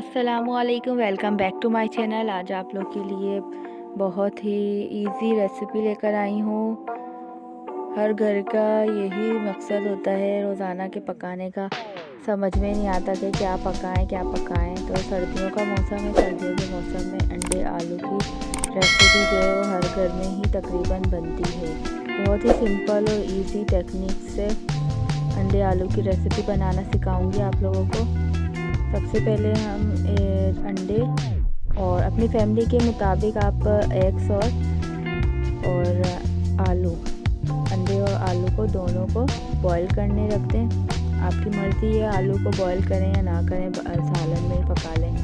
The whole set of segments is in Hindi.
अस्सलामुअलैकुम, welcome back to my channel. आज आप लोग के लिए बहुत ही इजी रेसिपी लेकर आई हूँ। हर घर का यही मकसद होता है रोज़ाना के पकाने का। समझ में नहीं आता कि क्या पकाएं। तो सर्दियों का मौसम है, सर्दियों के मौसम में अंडे आलू की रेसिपी जो है वो हर घर में ही तकरीबन बनती है। बहुत ही सिंपल और इजी टेक्निक से अंडे आलू की रेसिपी बनाना सिखाऊंगी आप लोगों को। सबसे पहले हम अंडे और अपनी फैमिली के मुताबिक आप एग्स और आलू, अंडे और आलू को दोनों को बॉईल करने रख दें। आपकी मर्ज़ी है आलू को बॉईल करें या ना करें, सालन में ही पका लें,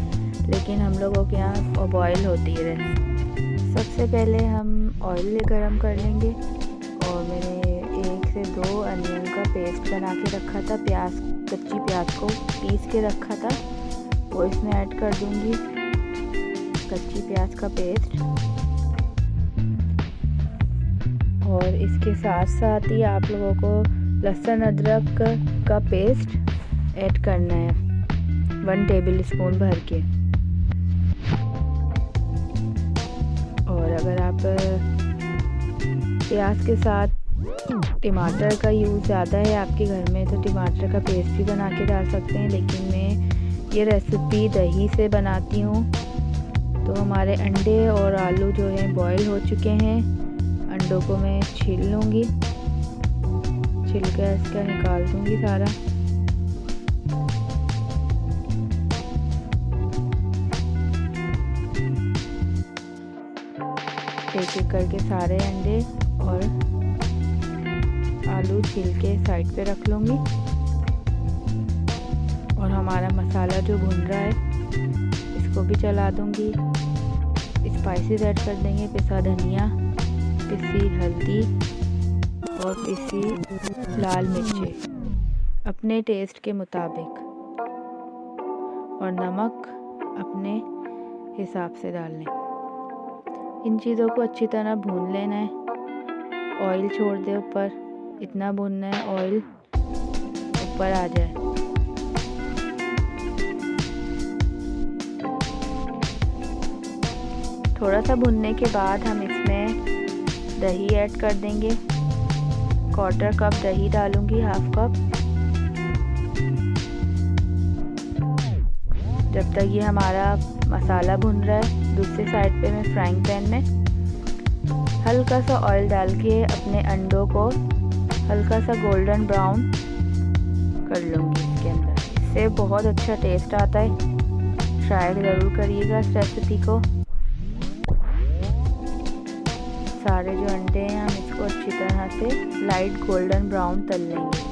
लेकिन हम लोगों के यहाँ बॉईल होती है। सबसे पहले हम ऑयल गरम कर लेंगे और मैंने 1 से 2 अनियन का पेस्ट बना के रखा था। कच्ची प्याज को पीस के रखा था, वो इसमें ऐड कर दूंगी, कच्ची प्याज का पेस्ट। और इसके साथ साथ ही आप लोगों को लहसुन अदरक का पेस्ट ऐड करना है 1 टेबल स्पून भर के। और अगर आप प्याज के साथ टमाटर का यूज़ ज़्यादा है आपके घर में तो टमाटर का पेस्ट भी बना के डाल सकते हैं, लेकिन मैं ये रेसिपी दही से बनाती हूँ। तो हमारे अंडे और आलू जो हैं बॉईल हो चुके हैं। अंडों को मैं छील लूँगी, छिलका इसका निकाल दूँगी सारा। एक एक करके सारे अंडे और आलू छील के साइड पे रख लूँगी। और हमारा मसाला जो भुन रहा है इसको भी चला दूँगी। स्पाइसेस ऐड कर देंगे, पिसा धनिया, पिसी हल्दी और पिसी लाल मिर्चें अपने टेस्ट के मुताबिक, और नमक अपने हिसाब से डाल लें। इन चीज़ों को अच्छी तरह भून लेना है। ऑयल छोड़ दे ऊपर, इतना भूनना है ऑयल ऊपर आ जाए। थोड़ा सा भुनने के बाद हम इसमें दही ऐड कर देंगे। 1/4 कप दही डालूंगी, 1/2 कप। जब तक ये हमारा मसाला भुन रहा है, दूसरी साइड पे मैं फ्राइंग पैन में हल्का सा ऑयल डाल के अपने अंडों को हल्का सा गोल्डन ब्राउन कर लूँगी इसके अंदर। इससे बहुत अच्छा टेस्ट आता है, ट्राई ज़रूर करिएगा इस रेसिपी को। सारे जो अंडे हैं हम इसको अच्छी तरह से लाइट गोल्डन ब्राउन तल लेंगे।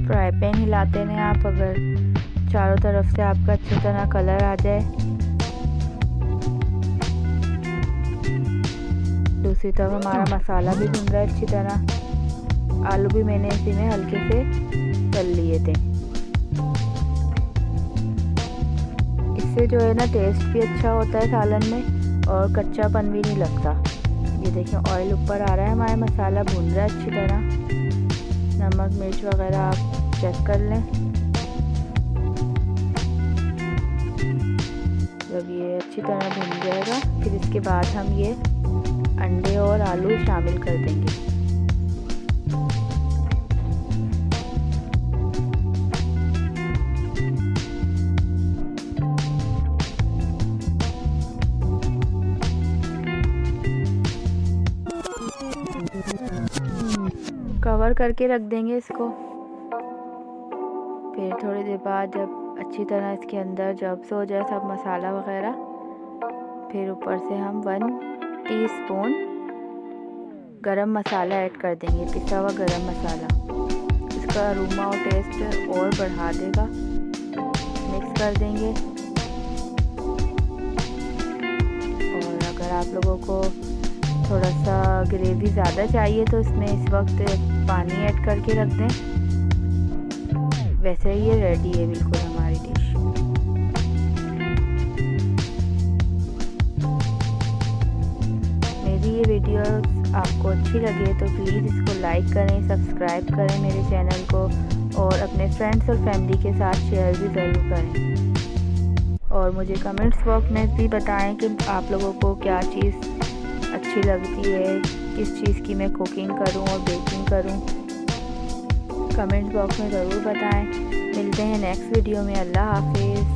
फ्राई पैन हिलाते रहें आप, अगर चारों तरफ से आपका अच्छी तरह कलर आ जाए। दूसरी तरफ हमारा मसाला भी भुन रहा है अच्छी तरह। आलू भी मैंने इसी में हल्के से तल लिए थे। इससे जो है ना टेस्ट भी अच्छा होता है सालन में और कच्चापन भी नहीं लगता। ये देखिए ऑयल ऊपर आ रहा है, हमारा मसाला भुन रहा है अच्छी तरह। नमक मिर्च वगैरह आप चेक कर लें। जब ये अच्छी तरह भुन जाएगा फिर इसके बाद हम ये अंडे और आलू शामिल कर देंगे। कवर करके रख देंगे इसको। फिर थोड़ी देर बाद जब अच्छी तरह इसके अंदर जब से हो जाए सब मसाला वगैरह, फिर ऊपर से हम 1 टीस्पून गरम मसाला ऐड कर देंगे, पिसा हुआ गरम मसाला। इसका अरोमा और टेस्ट और बढ़ा देगा। मिक्स कर देंगे। और अगर आप लोगों को थोड़ा सा ग्रेवी ज़्यादा चाहिए तो इसमें इस वक्त पानी ऐड करके रख दें। वैसे ही ये रेडी है बिल्कुल हमारी डिश। आपको अच्छी लगे तो प्लीज़ इसको लाइक करें, सब्सक्राइब करें मेरे चैनल को और अपने फ्रेंड्स और फैमिली के साथ शेयर भी ज़रूर करें। और मुझे कमेंट्स बॉक्स में भी बताएं कि आप लोगों को क्या चीज़ अच्छी लगती है, किस चीज़ की मैं कुकिंग करूं और बेकिंग करूं। कमेंट्स बॉक्स में ज़रूर बताएं। मिलते हैं नेक्स्ट वीडियो में। अल्लाह हाफिज़।